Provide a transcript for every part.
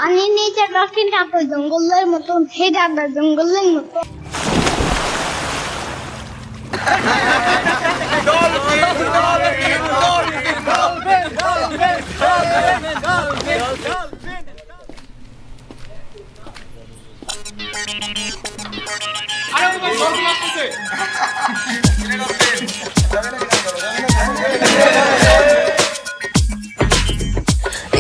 পানির নিচে ডলফিন ডাকবে জঙ্গলের মতন, হে ডাকবে জঙ্গলের মতন।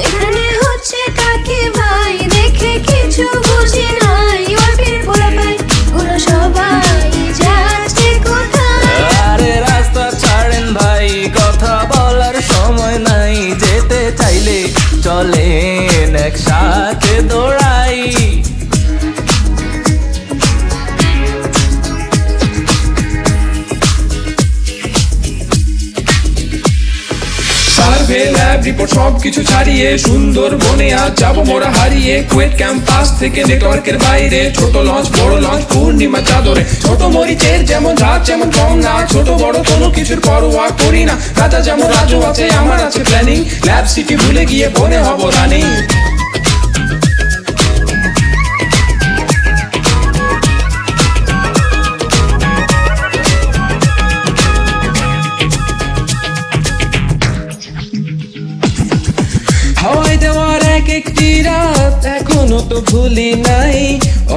এখানে হচ্ছে কাকে ভাই দেখে কিছু বুঝি নাই, ওর পোলা ভাই গুলো সবাই যাচ্ছে কোথায়। আরে রাস্তা ছাড়েন ভাই, কথা বলার সময় নাই, যেতে চাইলে চলেন একসাথে দৌড়াই। সার্ভে ল্যাব রিপোর্ট সবকিছু ছাড়িয়ে সুন্দরবনে আজ যাবো মোরা হারিয়ে। কুয়েট ক্যাম্পাস থেকে নেটওয়ার্কের বাইরে, ছোট লঞ্চ বড় লঞ্চ পূর্ণিমা চাদরে। ছোট মরিচের যেমন রাত যেমন কম না, ছোট বড় কোনো কিছুর পরোয়া করি না। রাজা যেমন রাজু আছে, আমার আছে প্ল্যানিং, ল্যাব সিটি ভুলে গিয়ে বনে হব রানিং। হাওয়াই দেওয়ার এক একটি রাত এখনো তো ভুলি নাই,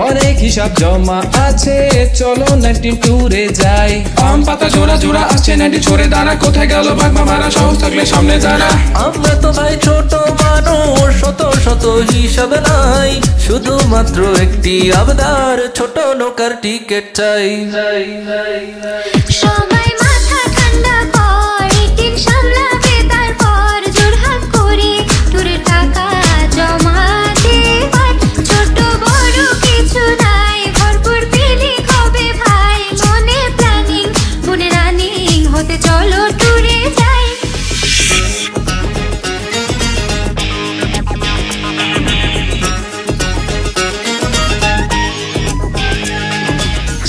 অনেক হিসাব জমা আছে, চলো নাইনটি ট্যুরে যাই। আম পাতা জোড়া জোড়া আসছে, নাইনটি ছড়ে দাঁড়া, কোথায় গেল বাঘ মারা, সাহস থাকলে সামনে দাঁড়া। আমরা তো ভাই ছোট মানুষ, শত শত হিসাব নাই, শুধুমাত্র একটি আবদার, ছোট নৌকার টিকিট চাই। সবাই মাথা ঠান্ডা কর, টিক সামলাবে তারপর, জোরহাট করে টুরের টাকা জমা দে ভাই। ছোট বড় কিছু নাই, ভরপুর ফিলিং হবে ভাই, মনে প্ল্যানিং মনে রানিং, হতে চলো টুরে যাই।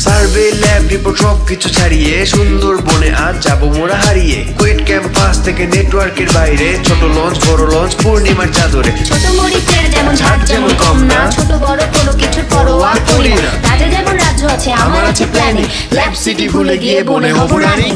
সার্ভে ল্যাব রিপোর্ট সবকিছু ছাড়িয়ে সুন্দরবনে আজ যাবো মোরা হারিয়ে। কুয়েট ক্যাম্পাস থেকে নেটওয়ার্কের বাইরে, ছোট লঞ্চ বড় লঞ্চ পূর্ণিমার চাদরে। ছোট মরিচের যেমন ঝাঁক যেমন কম না, ছোট বড় কোনো কিছুর পরোয়া করি না। রাজা যেমন রাজ্য আছে, আমার আছে প্ল্যানিং, ল্যাব সিটি ভুলে গিয়ে বনে হব রানিং।